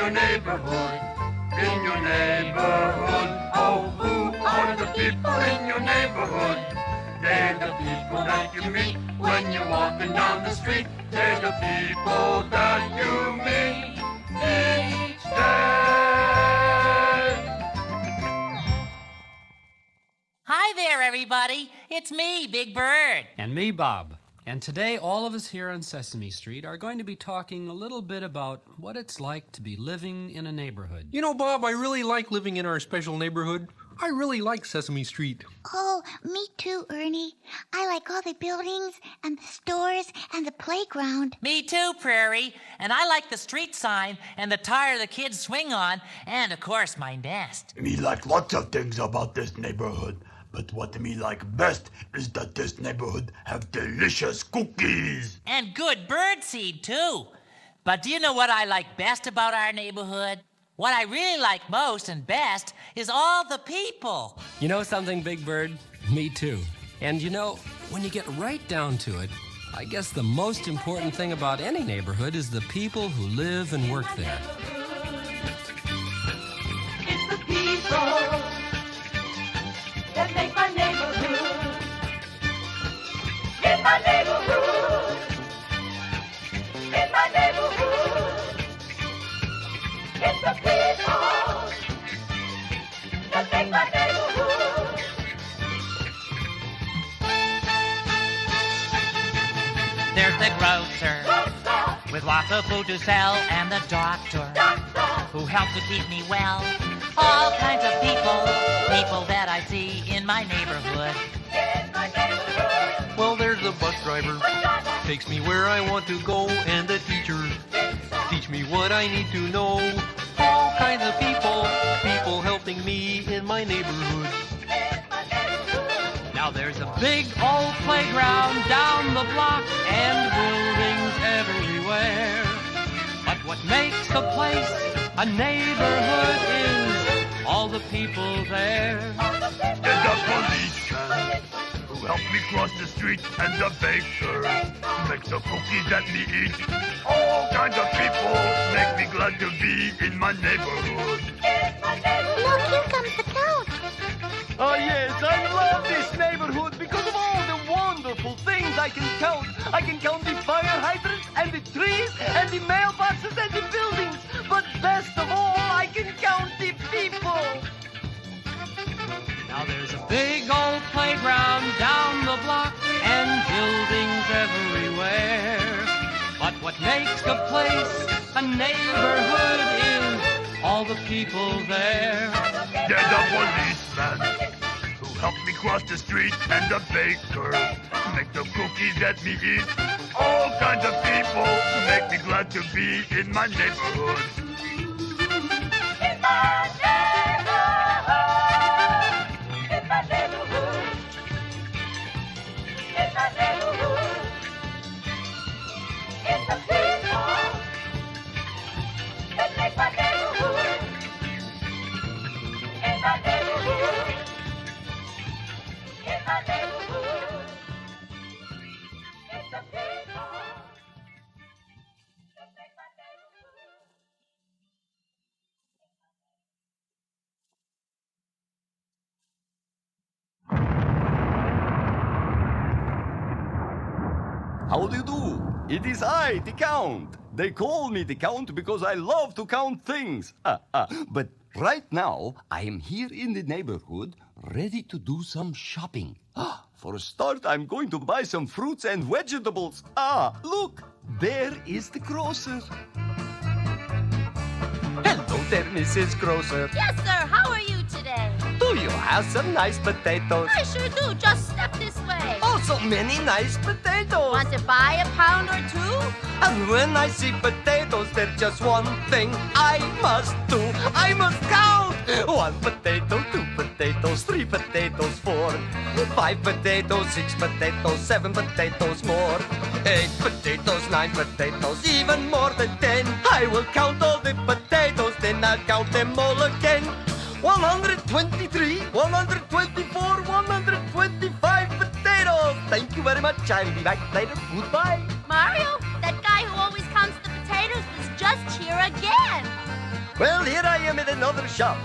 your neighborhood, in your neighborhood. Oh, who are the people in your neighborhood? They're the people that you meet when you're walking down the street. They're the people that you meet each day. Hi there, everybody. It's me, Big Bird. And me, Bob. And today, all of us here on Sesame Street are going to be talking a little bit about what it's like to be living in a neighborhood. You know, Bob, I really like living in our special neighborhood. I really like Sesame Street. Oh, me too, Ernie. I like all the buildings and the stores and the playground. Me too, Prairie. And I like the street sign and the tire the kids swing on, and, of course, my nest. Me like lots of things about this neighborhood. But what me like best is that this neighborhood have delicious cookies. And good birdseed, too. But do you know what I like best about our neighborhood? What I really like most and best is all the people. You know something, Big Bird? Me too. And you know, when you get right down to it, I guess the most important thing about any neighborhood is the people who live and work there. It's the people that make my neighborhood. In my neighborhood. In my neighborhood. It's the people that make my neighborhood. There's the grocer with lots of food to sell, and the doctor who helps to keep me well. All kinds of people that I see in my neighborhood. In my neighborhood. Well, there's the bus driver, takes me where I want to go, and the teacher teach me what I need to know. All kinds of people helping me in my neighborhood. Now there's a big old playground down the block and buildings everywhere. But what makes a place a neighborhood is all the people there. There's the policeman who helped me cross the street, and the baker makes the cookies that me eat. All kinds of people make me glad to be in my neighborhood. Look, here comes the count. Oh, yes, I love this neighborhood because of all the wonderful things I can count. I can count the fire hydrants and the trees and the mailboxes and the buildings. But best of all, I can count the people. Now there's a big old playground down the block and buildings everywhere. But what makes a place a neighborhood is all the people there. There's a policeman who helped me cross the street, and the baker make the cookies that me eat. All kinds of people make me glad to be in my neighborhood. In my neighborhood. In my neighborhood. In my neighborhood. It's the people that make my neighborhood. In my neighborhood. In my neighborhood. It's the people that make my neighborhood. How do you do? It is I, the Count. They call me the Count because I love to count things. But right now, I am here in the neighborhood, ready to do some shopping. For a start, I'm going to buy some fruits and vegetables. Look, there is the grocer. Hello there, Mrs. Grocer. Yes, sir. How are you today? Do you have some nice potatoes? I sure do. Just step this way. Oh, so many nice potatoes. Want to buy a pound or two? And when I see potatoes, there's just one thing I must do. I must count. 1 potato, 2 potatoes, 3 potatoes, 4, 5 potatoes, 6 potatoes, 7 potatoes more, 8 potatoes, 9 potatoes, even more than 10. I will count all the potatoes, then I'll count them all again. 123, 124, 125 potatoes. Thank you very much. I'll be back later. Goodbye. Mario, that guy who always counts the potatoes was just here again. Well, here I am at another shop.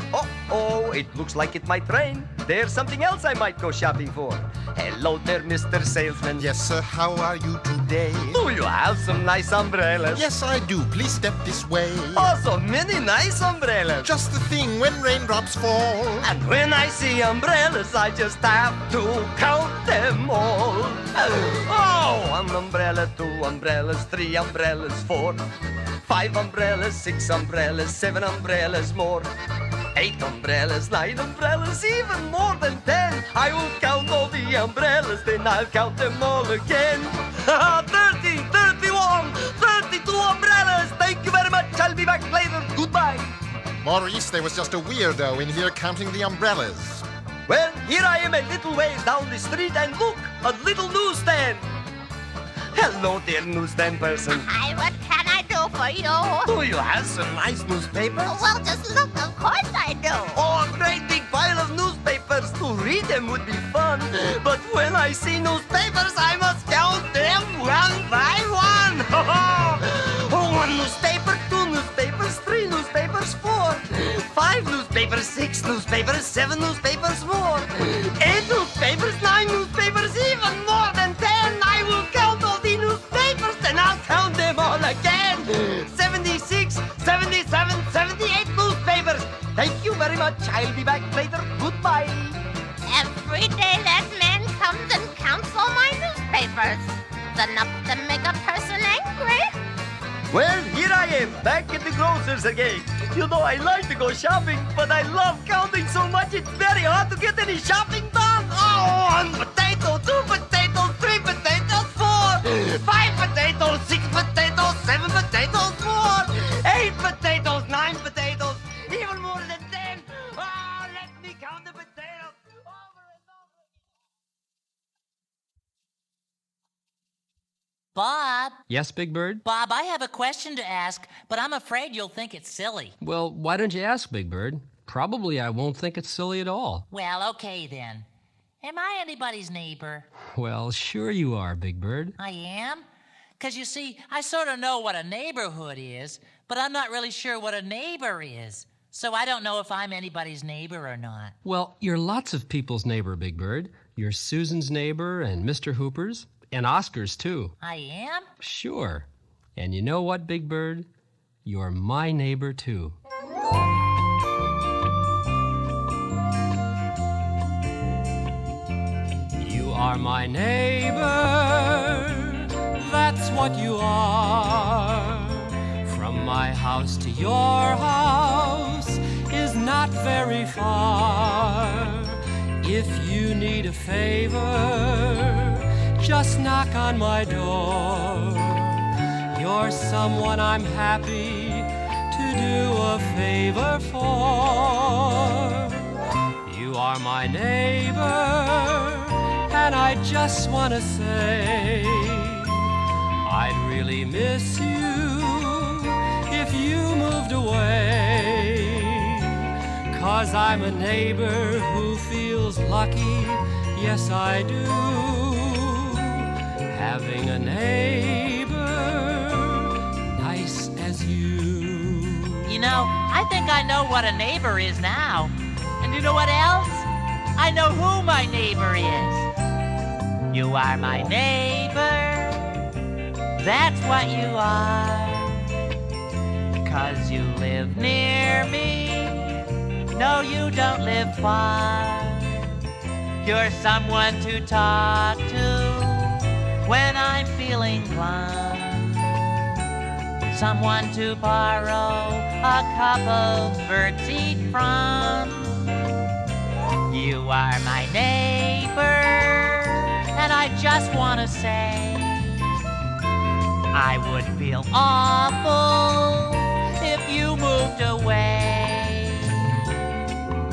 Oh, it looks like it might rain. There's something else I might go shopping for. Hello there, Mr. Salesman. Yes, sir. How are you today? Do you have some nice umbrellas? Yes, I do. Please step this way. Oh, so many nice umbrellas. Just the thing when raindrops fall. And when I see umbrellas, I just have to count them all. Oh, 1 umbrella, 2 umbrellas, 3 umbrellas, 4, 5 umbrellas, 6 umbrellas, 7 umbrellas more. 8 umbrellas, 9 umbrellas, even more than 10. I will count all the umbrellas, then I'll count them all again. 30, 31, 32 umbrellas. Thank you very much. I'll be back later. Goodbye. Maurice, there was just a weirdo in here counting the umbrellas. Well, here I am a little ways down the street, and look, a little newsstand. Hello there, newsstand person. Hi, what can I do for you? Do you have some nice newspapers? Well, just look, of course I do. Oh, a great big pile of newspapers. To read them would be fun. But when I see newspapers, I must count them 1 by 1. Oh, 1 newspaper, 2 newspapers, 3 newspapers, 4, 5 newspapers, 6 newspapers, 7 newspapers more. 8 newspapers, 9 newspapers, even more than 10. I will count all the newspapers, then I'll count them all again. 76, 77, 78 newspapers. Thank you very much. I'll be back later. Goodbye. Every day that man comes and counts all my newspapers. It's enough to make a person angry. Well, here I am, back at the grocer's again. You know, I like to go shopping, but I love counting so much it's very hard to get any shopping done. Oh, 1 potato, 2 potatoes, 3 potatoes, 4, 5 potatoes, 6 potatoes, 7 potatoes, 4, 8 potatoes, 9 potatoes, even more than 10. Oh, let me count the potatoes over and over. Bob, Yes, Big Bird? Bob, I have a question to ask, but I'm afraid you'll think it's silly. Well, why don't you ask, Big Bird? Probably I won't think it's silly at all. Well, okay then. Am I anybody's neighbor? Well, sure you are, Big Bird. I am? 'Cause you see, I sort of know what a neighborhood is, but I'm not really sure what a neighbor is. So I don't know if I'm anybody's neighbor or not. Well, you're lots of people's neighbor, Big Bird. You're Susan's neighbor and Mr. Hooper's and Oscar's, too. I am? Sure. And you know what, Big Bird? You're my neighbor, too. You are my neighbor, that's what you are. From my house to your house is not very far. If you need a favor, just knock on my door. You're someone I'm happy to do a favor for. You are my neighbor, and I just want to say I'd really miss you if you moved away. 'Cause I'm a neighbor who feels lucky, yes I do, having a neighbor nice as you. You know, I think I know what a neighbor is now. And you know what else? I know who my neighbor is. You are my neighbor, that's what you are. 'Cause you live near me, no you don't live far. You're someone to talk to when I'm feeling glum. Someone to borrow a cup of birdseed from. You are my neighbor, and I just want to say I would feel awful if you moved away.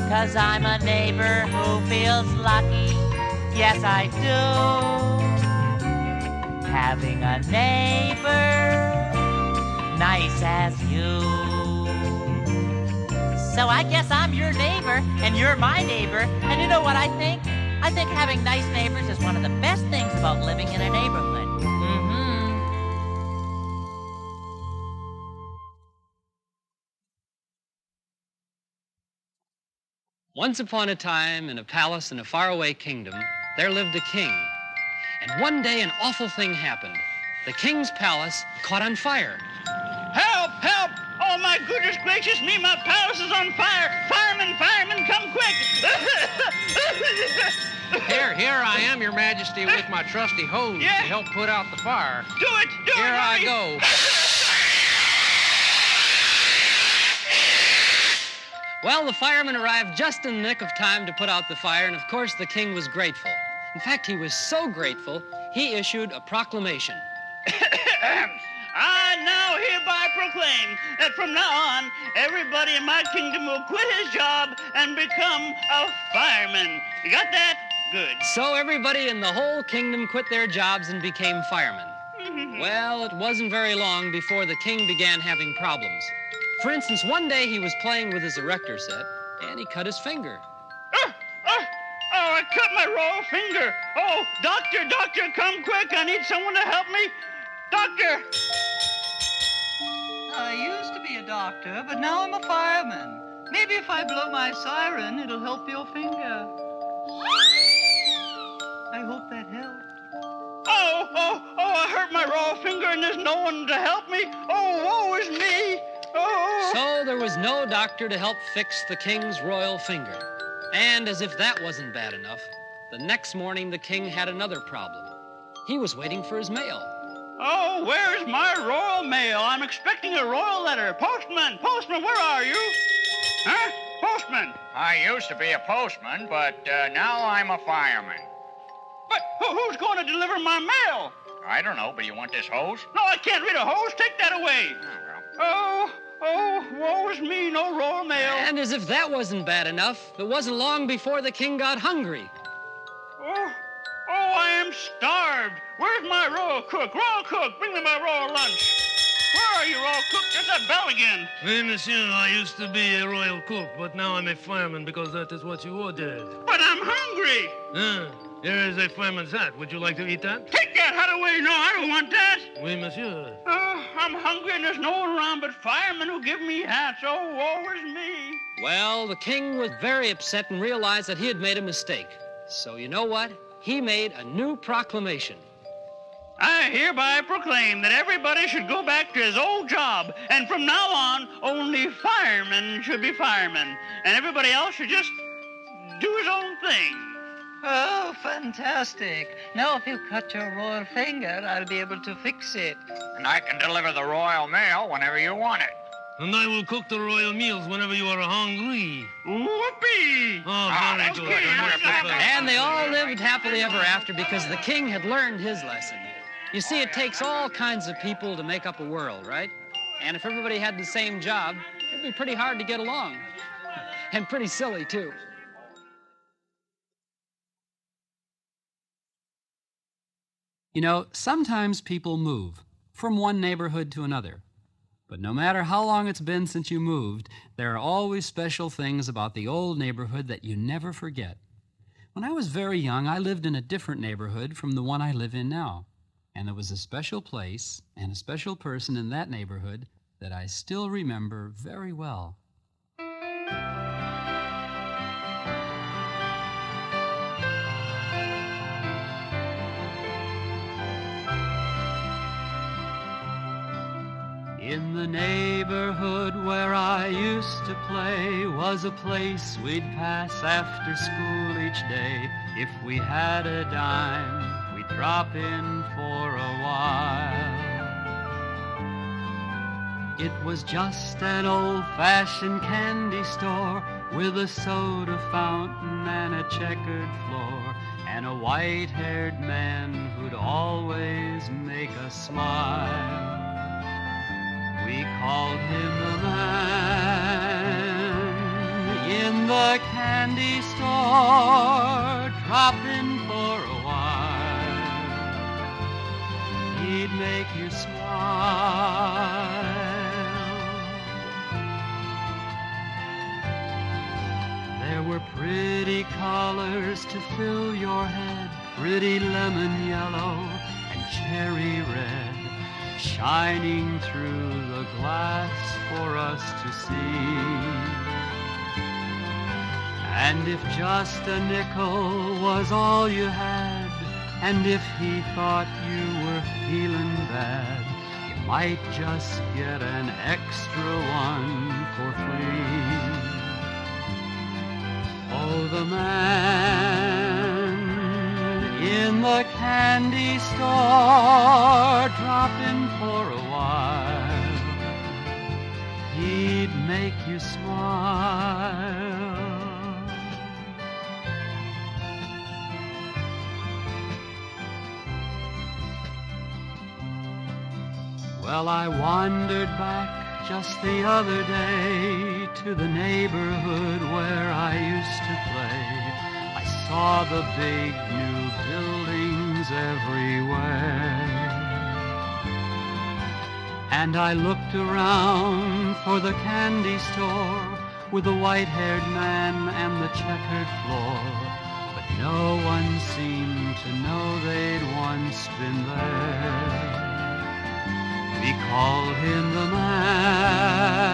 'Cause I'm a neighbor who feels lucky, yes I do, having a neighbor nice as you. So I guess I'm your neighbor, and you're my neighbor, and you know what I think? I think having nice neighbors is one of the best things about living in a neighborhood. Once upon a time, in a palace in a faraway kingdom, there lived a king. And one day, an awful thing happened. The king's palace caught on fire. Help! Help! Oh, my goodness gracious me, my palace is on fire! Fireman, fireman, come quick! Here I am, Your Majesty, with my trusty hose Yeah. to help put out the fire. Do it! Here I hurry. go. Well, the firemen arrived just in the nick of time to put out the fire, and of course the king was grateful. In fact, he was so grateful, he issued a proclamation. I now hereby proclaim that from now on, everybody in my kingdom will quit his job and become a fireman. You got that? Good. So everybody in the whole kingdom quit their jobs and became firemen. Well, it wasn't very long before the king began having problems. For instance, one day he was playing with his erector set, and he cut his finger. Oh, I cut my raw finger. Oh, doctor, come quick. I need someone to help me. Doctor! I used to be a doctor, but now I'm a fireman. Maybe if I blow my siren, it'll help your finger. I hope that helped. Oh, I hurt my raw finger and there's no one to help me. Oh, woe is me. Oh. So there was no doctor to help fix the king's royal finger. And as if that wasn't bad enough, the next morning the king had another problem. He was waiting for his mail. Oh, where's my royal mail? I'm expecting a royal letter. Postman, where are you? Huh? Postman. I used to be a postman, but now I'm a fireman. But who's going to deliver my mail? I don't know, but you want this hose? No, I can't read a hose. Take that away. Oh, woe is me, no royal mail. And as if that wasn't bad enough, it wasn't long before the king got hungry. Oh, I am starved. Where's my royal cook? Royal cook, bring me my royal lunch. Where are you, royal cook? There's that bell again. Oui, monsieur, I used to be a royal cook, but now I'm a fireman because that is what you ordered. But I'm hungry. Here is a fireman's hat. Would you like to eat that? Take that hat away. No, I don't want that. Oui, monsieur. Oh, I'm hungry and there's no one around but firemen who give me hats. Oh, woe is me. Well, the king was very upset and realized that he had made a mistake. So you know what? He made a new proclamation. I hereby proclaim that everybody should go back to his old job, and from now on, only firemen should be firemen, and everybody else should just do his own thing. Oh, fantastic. Now if you cut your royal finger, I'll be able to fix it. And I can deliver the royal mail whenever you want it. And I will cook the royal meals whenever you are hungry. Whoopee! Oh, very good. And they all lived happily ever after because the king had learned his lesson. You see, it takes all kinds of people to make up a world, right? And if everybody had the same job, it'd be pretty hard to get along. And pretty silly, too. You know, sometimes people move from one neighborhood to another. But no matter how long it's been since you moved, there are always special things about the old neighborhood that you never forget. When I was very young, I lived in a different neighborhood from the one I live in now. And there was a special place and a special person in that neighborhood that I still remember very well. In the neighborhood where I used to play was a place we'd pass after school each day. If we had a dime, we'd drop in for a while. It was just an old-fashioned candy store with a soda fountain and a checkered floor and a white-haired man who'd always make us smile. We called him the man in the candy store, dropping for a while. He'd make you smile. There were pretty colors to fill your head, pretty lemon yellow and cherry red, shining through the glass for us to see. And if just a nickel was all you had, and if he thought you were feeling bad, you might just get an extra one for free. Oh, the man in the candy store, drop in for a while. He'd make you smile. Well, I wandered back just the other day to the neighborhood where I used to play. I saw the big new buildings everywhere. And I looked around for the candy store with the white-haired man and the checkered floor. But no one seemed to know they'd once been there. We call him the man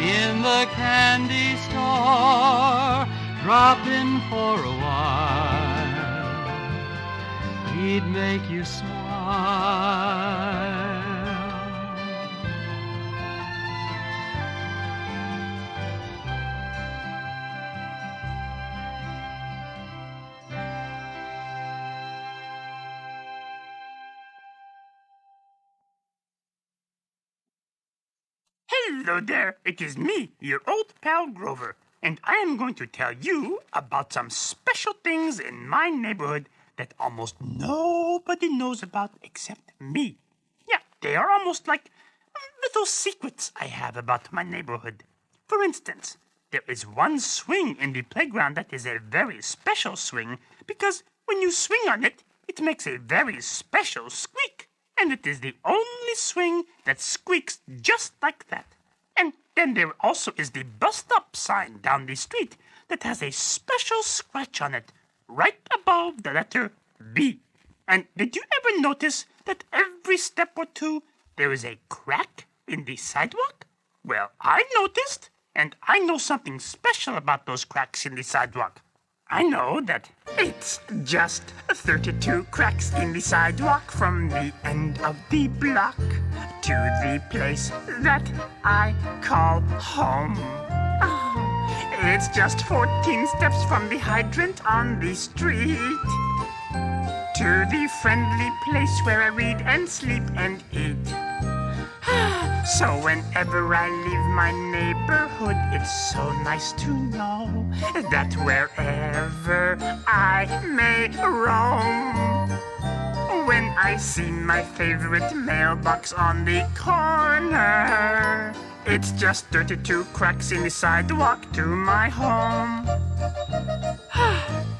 in the candy store. Drop in for a while. He'd make you smile. Hello there, it is me, your old pal Grover, and I am going to tell you about some special things in my neighborhood that almost nobody knows about except me. Yeah, they are almost like little secrets I have about my neighborhood. For instance, there is one swing in the playground that is a very special swing because when you swing on it, it makes a very special squeak. And it is the only swing that squeaks just like that. And then there also is the bus stop sign down the street that has a special scratch on it, right above the letter B. And did you ever notice that every step or two there is a crack in the sidewalk? Well, I noticed, and I know something special about those cracks in the sidewalk. I know that it's just 32 cracks in the sidewalk from the end of the block to the place that I call home. Oh, it's just 14 steps from the hydrant on the street to the friendly place where I read and sleep and eat. So whenever I leave my neighborhood, it's so nice to know that wherever I may roam, when I see my favorite mailbox on the corner, it's just 32 cracks in the sidewalk to my home.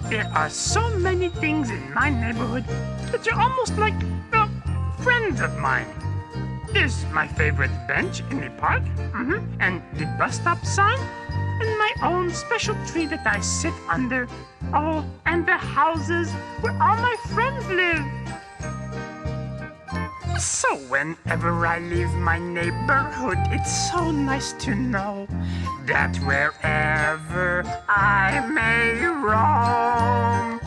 There are so many things in my neighborhood that are almost like, well, friends of mine. There's my favorite bench in the park, and the bus stop sign, and my own special tree that I sit under. Oh, and the houses where all my friends live. So whenever I leave my neighborhood, it's so nice to know that wherever I may roam,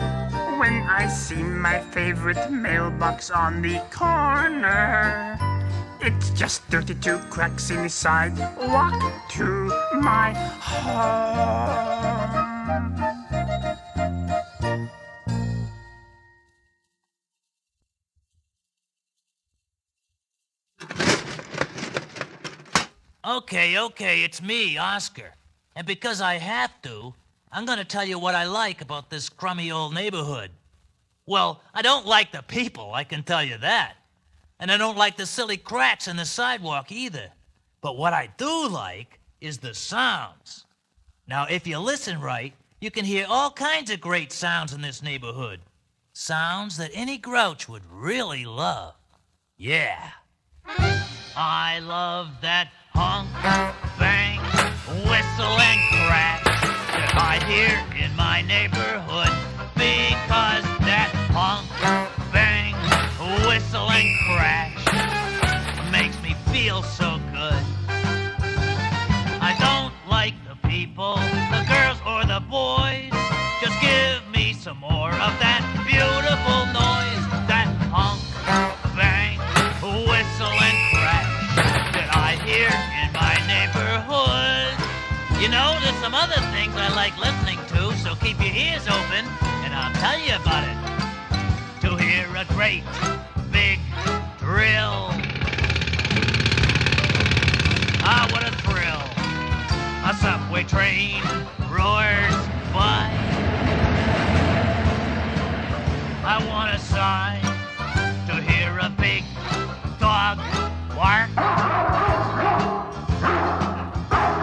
when I see my favorite mailbox on the corner, it's just 32 cracks in the sidewalk to my home. Okay, it's me, Oscar. And because I have to, I'm gonna tell you what I like about this crummy old neighborhood. Well, I don't like the people, I can tell you that. And I don't like the silly cracks in the sidewalk either. But what I do like is the sounds. Now, if you listen right, you can hear all kinds of great sounds in this neighborhood. Sounds that any grouch would really love. Yeah. I love that honk, bang, whistle, and crack that I hear in my neighborhood, because that honk, bang, whistle, and crack makes me feel so good. I don't like the people, the girls, or some more of that beautiful noise, that honk, bang, whistle, and crash that I hear in my neighborhood. You know, there's some other things I like listening to, so keep your ears open, and I'll tell you about it. To hear a great, big drill. Ah, what a thrill. A subway train roars by. I want a sign to hear a big dog bark.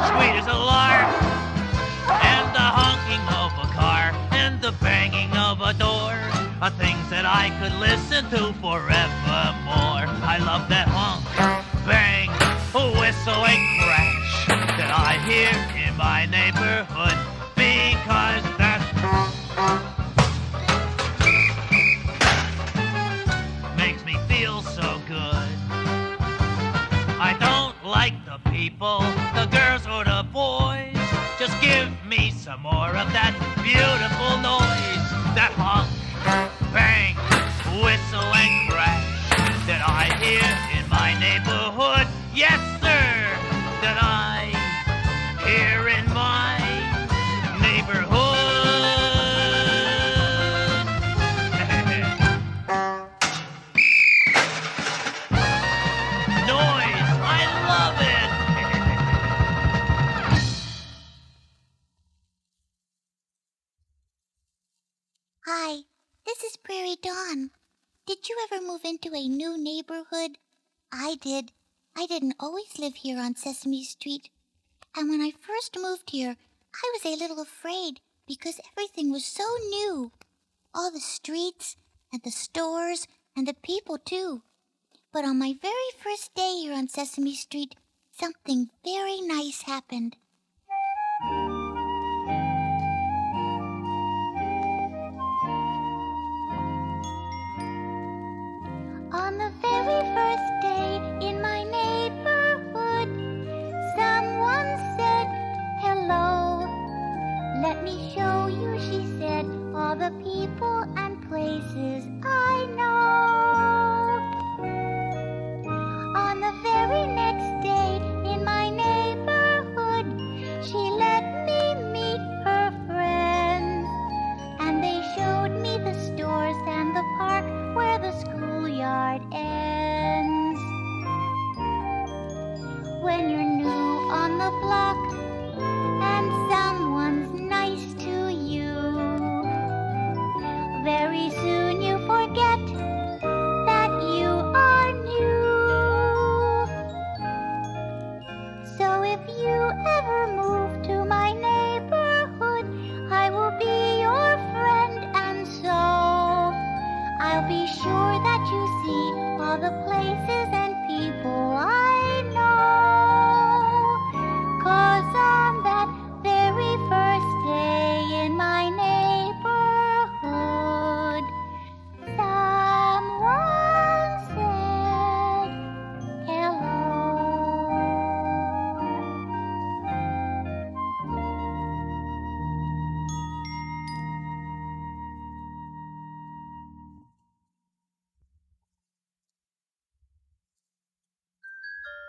Sweet as a lark. And the honking of a car and the banging of a door are things that I could listen to forevermore. I love that honk, bang, whistle, and crash that I hear in my neighborhood, because that makes me feel so good. I don't like the people, the girls or the boys. Just give me some more of that beautiful noise, that honk, bang, whistle, and crash that I hear in my neighborhood. Yes, sir, that I hear in my neighborhood. Noise, I love it. Hi, this is Prairie Dawn. Did you ever move into a new neighborhood? I did. I didn't always live here on Sesame Street. And when I first moved here, I was a little afraid because everything was so new. All the streets and the stores and the people, too. But on my very first day here on Sesame Street, something very nice happened. On the very first day in my neighborhood, someone said, hello. Let me show you, she said, all the people and places I know. On the very next day in my neighborhood, she let me meet her friends. And they showed me the stores and the park where the schoolyard ends. When you're new on the block and someone's nice to you, very soon you forget that you are new. So if you ever move to my neighborhood, I will be your friend, and so I'll be sure that you see all the places and people I know. 'Cause on that very first day in my neighborhood, someone said hello.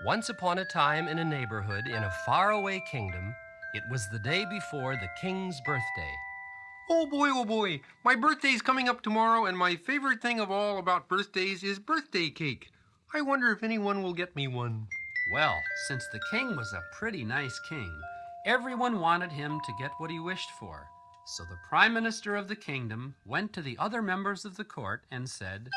Once upon a time in a neighborhood in a faraway kingdom, it was the day before the king's birthday. Oh boy, my birthday's coming up tomorrow, and my favorite thing of all about birthdays is birthday cake. I wonder if anyone will get me one. Well, since the king was a pretty nice king, everyone wanted him to get what he wished for. So the prime minister of the kingdom went to the other members of the court and said,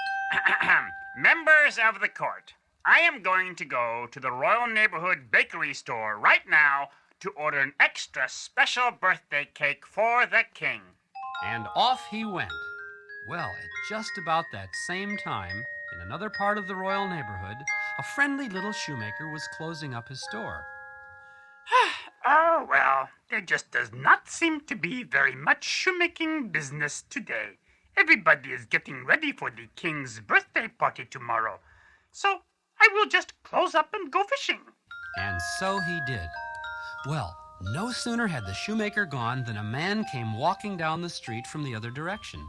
Members of the court, I am going to go to the Royal Neighborhood Bakery store right now to order an extra special birthday cake for the king. And off he went. Well, at just about that same time, in another part of the royal neighborhood, a friendly little shoemaker was closing up his store. Oh, well, there just does not seem to be very much shoemaking business today. Everybody is getting ready for the king's birthday party tomorrow. So I will just close up and go fishing. And so he did. Well, No sooner had the shoemaker gone than a man came walking down the street from the other direction.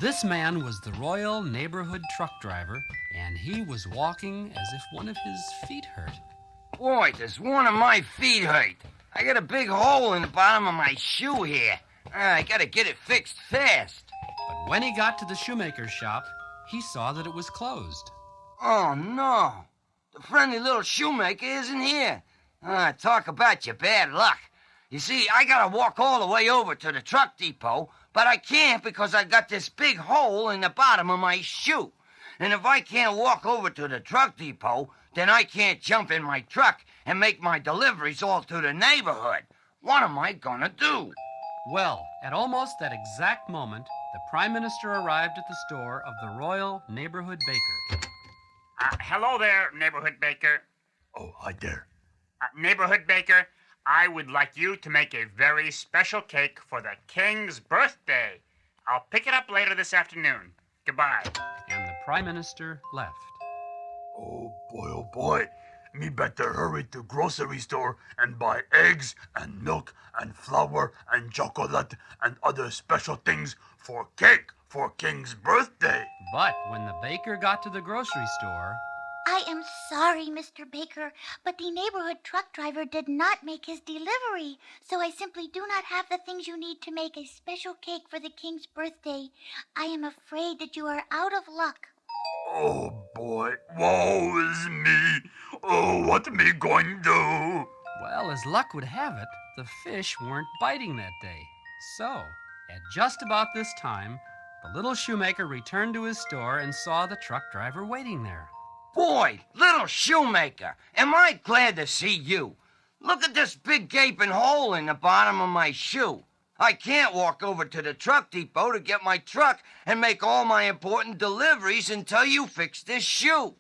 This man was the Royal Neighborhood Truck Driver, and he was walking as if one of his feet hurt. Boy, does one of my feet hurt. I got a big hole in the bottom of my shoe here. I gotta get it fixed fast. But when he got to the shoemaker's shop, he saw that it was closed. Oh, no. The friendly little shoemaker isn't here. Talk about your bad luck. You see, I gotta walk all the way over to the truck depot, but I can't because I got this big hole in the bottom of my shoe. And if I can't walk over to the truck depot, then I can't jump in my truck and make my deliveries all through the neighborhood. What am I gonna do? Well, at almost that exact moment, the Prime Minister arrived at the store of the Royal Neighborhood Baker. Hello there, Neighborhood Baker. Oh, hi there. Neighborhood Baker, I would like you to make a very special cake for the King's birthday. I'll pick it up later this afternoon. Goodbye. And the Prime Minister left. Oh boy. Me better hurry to grocery store and buy eggs and milk and flour and chocolate and other special things for cake for King's birthday. But when the baker got to the grocery store... I am sorry, Mr. Baker, but the neighborhood truck driver did not make his delivery, so I simply do not have the things you need to make a special cake for the King's birthday. I am afraid that you are out of luck. Oh boy, woe is me. Oh, what me going to do? Well, as luck would have it, the fish weren't biting that day. So, at just about this time, the little shoemaker returned to his store and saw the truck driver waiting there. Boy, little shoemaker, am I glad to see you. Look at this big gaping hole in the bottom of my shoe. I can't walk over to the truck depot to get my truck and make all my important deliveries until you fix this shoe.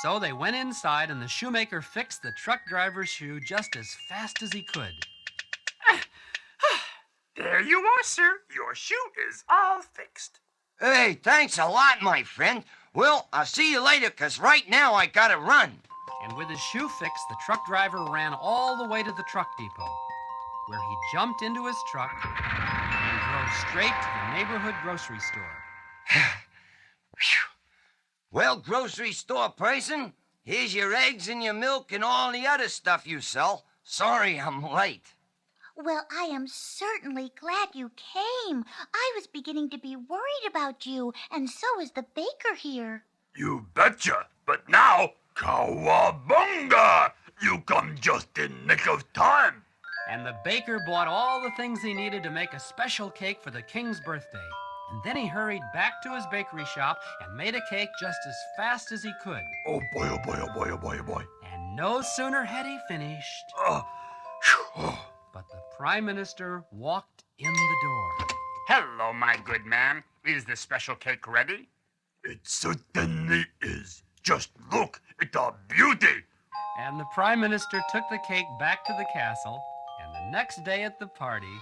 So they went inside and the shoemaker fixed the truck driver's shoe just as fast as he could. There you are, sir. Your shoe is all fixed. Hey, thanks a lot, my friend. Well, I'll see you later, 'cause right now I gotta run. And with his shoe fixed, the truck driver ran all the way to the truck depot, where he jumped into his truck and drove straight to the neighborhood grocery store. Well, grocery store person, here's your eggs and your milk and all the other stuff you sell. Sorry I'm late. Well, I am certainly glad you came. I was beginning to be worried about you, and so is the baker here. You betcha. But now, cowabunga! You come just in nick of time. And the baker bought all the things he needed to make a special cake for the King's birthday. And then he hurried back to his bakery shop and made a cake just as fast as he could. Oh boy, oh boy, oh boy, oh boy, oh boy. And no sooner had he finished... But the Prime Minister walked in the door. Hello, my good man. Is the special cake ready? It certainly is. Just look, it's a beauty. And the Prime Minister took the cake back to the castle, and the next day at the party...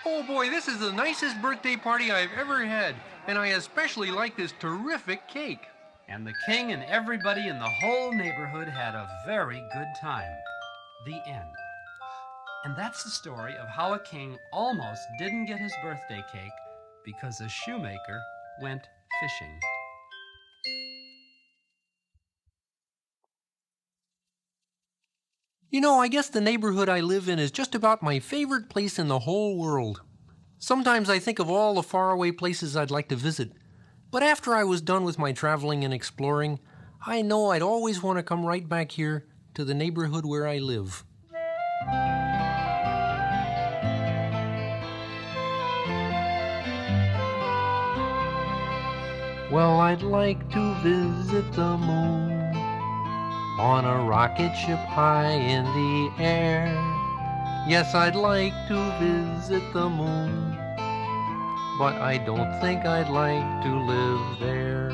Oh boy, this is the nicest birthday party I've ever had, and I especially like this terrific cake. And the king and everybody in the whole neighborhood had a very good time. The end. And that's the story of how a king almost didn't get his birthday cake because a shoemaker went fishing. You know, I guess the neighborhood I live in is just about my favorite place in the whole world. Sometimes I think of all the faraway places I'd like to visit, but after I was done with my traveling and exploring, I know I'd always want to come right back here to the neighborhood where I live. Well, I'd like to visit the moon on a rocket ship high in the air. Yes, I'd like to visit the moon, but I don't think I'd like to live there.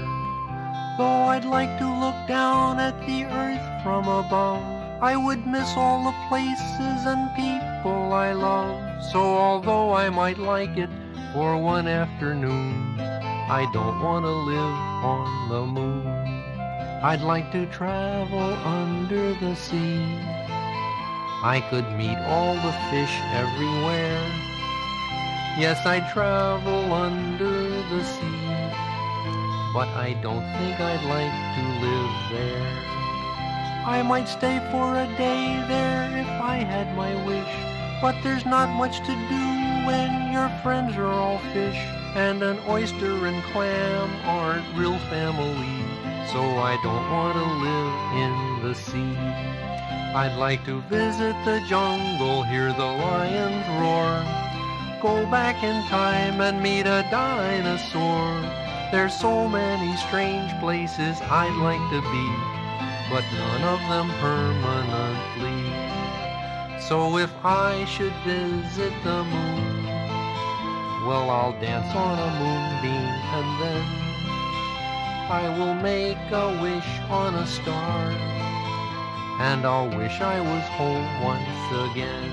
Though I'd like to look down at the earth from above, I would miss all the places and people I love. So although I might like it for one afternoon, I don't want to live on the moon. I'd like to travel under the sea I could meet all the fish everywhere. Yes, I'd travel under the sea, but I don't think I'd like to live there. I might stay for a day there if I had my wish, but there's not much to do when your friends are all fish, and an oyster and clam aren't real family, so I don't want to live in the sea. I'd like to visit the jungle, hear the lions roar, go back in time and meet a dinosaur. There's so many strange places I'd like to be, but none of them permanently. So if I should visit the moon, well, I'll dance on a moonbeam, and then I will make a wish on a star, and I'll wish I was home once again.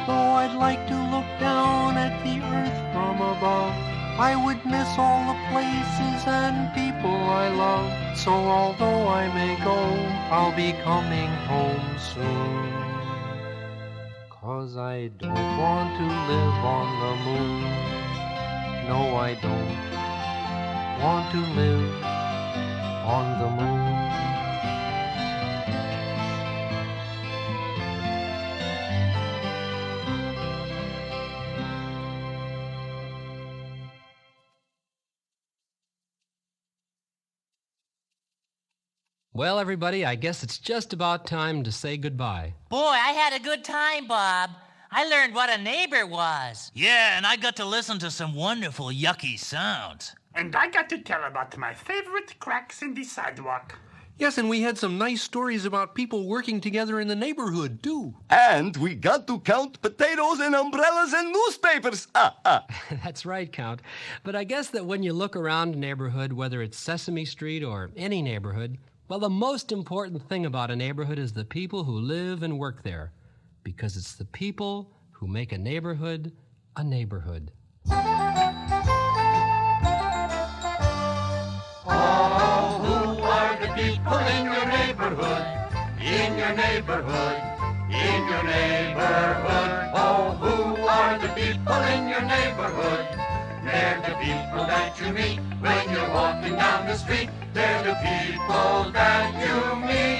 Though I'd like to look down at the earth from above, I would miss all the places and people I love. So although I may go, I'll be coming home soon. 'Cause I don't want to live on the moon. No, I don't want to live on the moon. Well, everybody, I guess it's just about time to say goodbye. Boy, I had a good time, Bob. I learned what a neighbor was. Yeah, and I got to listen to some wonderful yucky sounds. And I got to tell about my favorite cracks in the sidewalk. Yes, and we had some nice stories about people working together in the neighborhood, too. And we got to count potatoes and umbrellas and newspapers. That's right, Count. But I guess that when you look around a neighborhood, whether it's Sesame Street or any neighborhood, well, the most important thing about a neighborhood is the people who live and work there, because it's the people who make a neighborhood a neighborhood. Oh, who are the people in your neighborhood? In your neighborhood, in your neighborhood. Oh, who are the people in your neighborhood? They're the people that you meet when you're walking down the street. They're the people that you meet.